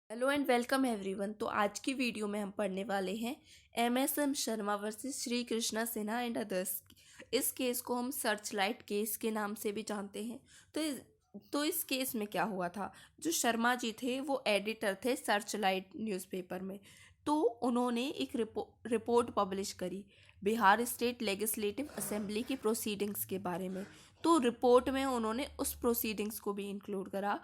Hello and welcome everyone. तो आज की वीडियो में हम पढ़ने वाले हैं MSM Sharma versus Shri Krishna Sinha and others. इस केस को हम सर्च लाइट केस के नाम से भी जानते हैं। तो इस केस में क्या हुआ था, जो शर्मा जी थे वो एडिटर थे सर्च लाइट न्यूज़पेपर में। तो उन्होंने एक रिपोर्ट पब्लिश करी बिहार स्टेट लेजिस्लेटिव असेंबली की प्रोसीडिंग्स के बारे में। तो रिपोर्ट में उन्होंने उस प्रोसीडिंग्स को भी इंक्लूड करा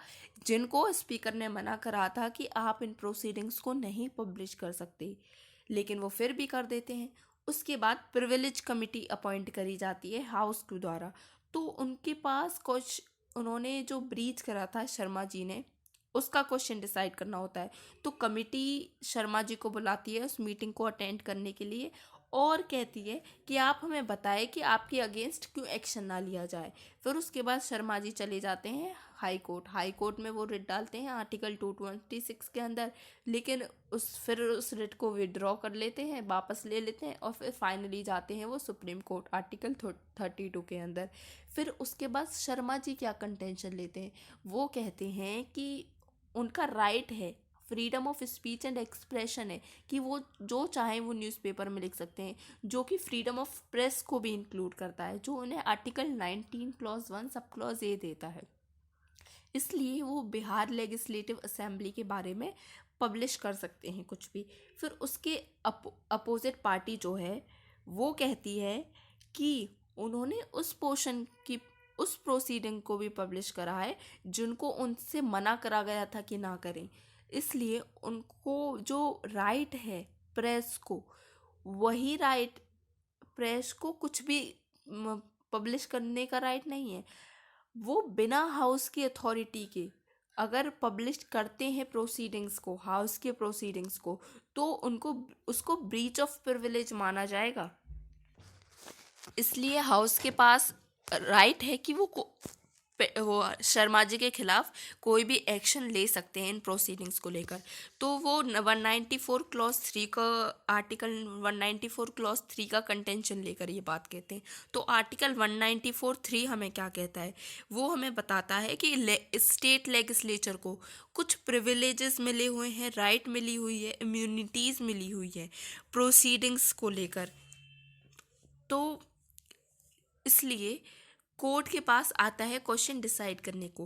जिनको स्पीकर ने मना करा था कि आप इन प्रोसीडिंग्स को नहीं पब्लिश कर सकते, लेकिन वो फिर भी कर देते हैं। उसके बाद प्रिविलेज कमेटी अपॉइंट करी जाती है हाउस के द्वारा। तो उनके पास कुछ, उन्होंने जो ब्रीच करा था शर्मा जी ने, उसका क्वेश्चन डिसाइड करना होता है। तो कमेटी शर्मा जी को बुलाती है उस मीटिंग को अटेंड करने के लिए और कहती है कि आप हमें बताएं कि आपके अगेंस्ट क्यों एक्शन ना लिया जाए। फिर उसके बाद शर्मा जी चले जाते हैं हाई कोर्ट में। वो रिट डालते हैं आर्टिकल 226 के अंदर, लेकिन उस रिट को विड्रॉ कर लेते हैं, वापस ले लेते हैं और फिर फाइनली जाते हैं वो सुप्रीम कोर्ट आर्टिकल 32 के अंदर। फिर उसके बाद शर्मा जी क्या कंटेंशन लेते हैं, वो कहते हैं कि उनका राइट है, freedom of speech and expression है, कि वो जो चाहें वो न्यूज़पेपर में लिख सकते हैं, जो कि फ्रीडम ऑफ प्रेस को भी इंक्लूड करता है, जो उन्हें article 19 clause 1 sub clause A देता है। इसलिए वो बिहार लेजिस्लेटिव असेंबली के बारे में पब्लिश कर सकते हैं कुछ भी। फिर उसके अपोजिट पार्टी जो है वो कहती है कि उन्होंने उस पोर्शन की, उस प्रोसीडिंग को भी पब्लिश करा है जिनको उनसे मना करा गया था कि ना करें। इसलिए उनको जो राइट है प्रेस को, वही राइट, प्रेस को कुछ भी पब्लिश करने का राइट नहीं है। वो बिना हाउस की अथॉरिटी के अगर पब्लिश करते हैं प्रोसीडिंग्स को, हाउस के प्रोसीडिंग्स को, तो उनको उसको ब्रीच ऑफ प्रिविलेज माना जाएगा। इसलिए हाउस के पास राइट है कि वो शर्मा जी के खिलाफ कोई भी एक्शन ले सकते हैं इन प्रोसीडिंग्स को लेकर। तो वो 194 क्लॉज 3 का, आर्टिकल 194 क्लॉज 3 का कंटेंशन लेकर ये बात कहते हैं। तो आर्टिकल 194(3) हमें क्या कहता है, वो हमें बताता है कि स्टेट लेजिस्लेचर को कुछ प्रिविलेजेस मिले हुए हैं, राइट मिली हुई है, इम्यूनिटीज़ मिली हुई है प्रोसीडिंग्स को लेकर। तो इसलिए कोर्ट के पास आता है क्वेश्चन डिसाइड करने को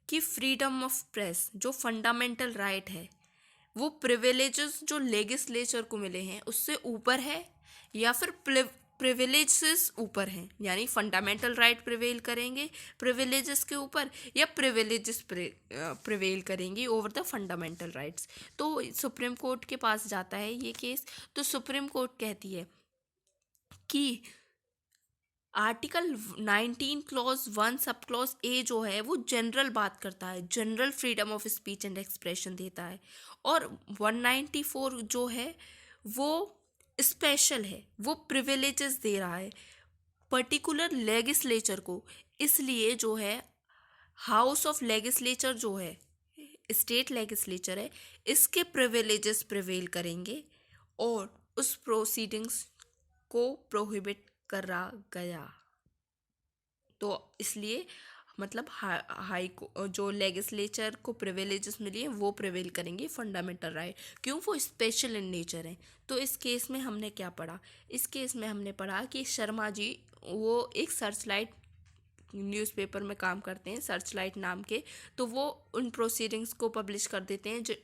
कि फ्रीडम ऑफ प्रेस जो फंडामेंटल राइट है, वो प्रिविलेजेस जो लेजिस्लेचर को मिले हैं उससे ऊपर है या फिर प्रिविलेजेस ऊपर हैं, यानी फंडामेंटल राइट प्रिवेल करेंगे प्रिविलेजेस के ऊपर या प्रिविलेजेस प्रिवेल करेंगी ओवर द फंडामेंटल राइट्स। तो सुप्रीम कोर्ट के पास जाता है ये केस। तो सुप्रीम कोर्ट कहती है कि article 19 clause 1 sub clause A जो है वो जनरल बात करता है, general freedom of speech and expression देता है। और 194 जो है वो स्पेशल है, वो प्रिविलेजेस दे रहा है पर्टिकुलर लेजिस्लेचर को। इसलिए जो है हाउस ऑफ लेजिस्लेचर जो है, स्टेट लेजिस्लेचर है, इसके प्रिविलेजेस प्रिवेल करेंगे और उस प्रोसीडिंग्स को प्रोहिबिट करा गया। तो इसलिए मतलब हाई को जो लेजिस्लेचर को प्रिविलेजेस मिली है वो प्रिवेल करेंगे फंडामेंटल राइट, क्यों, वो स्पेशल इन नेचर है। तो इस केस में हमने क्या पढ़ा, इस केस में हमने पढ़ा कि शर्मा जी वो एक सर्चलाइट न्यूज़पेपर में काम करते हैं, सर्चलाइट नाम के। तो वो उन प्रोसीडिंग्स को पब्लिश कर देते हैं जो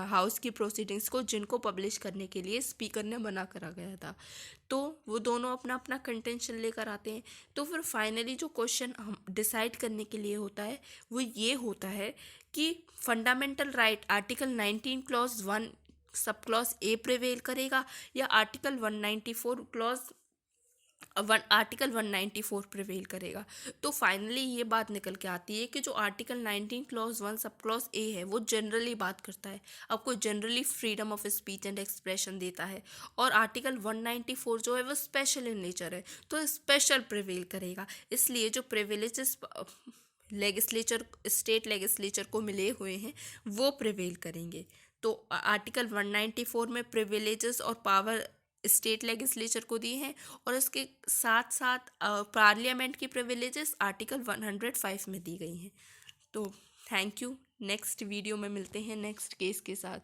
हाउस की प्रोसीडिंग्स को, जिनको पब्लिश करने के लिए स्पीकर ने मना करा गया था। तो वो दोनों अपना अपना कंटेंशन लेकर आते हैं। तो फिर फाइनली जो क्वेश्चन हम डिसाइड करने के लिए होता है वो ये होता है कि fundamental right article 19 clause 1 sub clause A prevail करेगा या आर्टिकल 194 क्लॉज आर्टिकल 194 प्रिवेल करेगा। तो फाइनली ये बात निकल के आती है कि जो article 19 clause 1 sub clause A है वो जनरली बात करता है, आपको generally freedom of speech and expression देता है। और आर्टिकल 194 जो है वो स्पेशल इन नेचर है, तो स्पेशल प्रिवेल करेगा। इसलिए जो प्रिविलेजेस लेजिस्लेचर, स्टेट लेजिस्लेचर को मिले हुए हैं वो प्रिवेल करेंगे। तो आर्टिकल 194 में प्रिविलेजेस और पावर स्टेट लेजिस्लेचर को दी हैं और इसके साथ साथ पार्लियामेंट की प्रिविलेजेस आर्टिकल 105 में दी गई हैं। तो थैंक यू। नेक्स्ट वीडियो में मिलते हैं नेक्स्ट केस के साथ।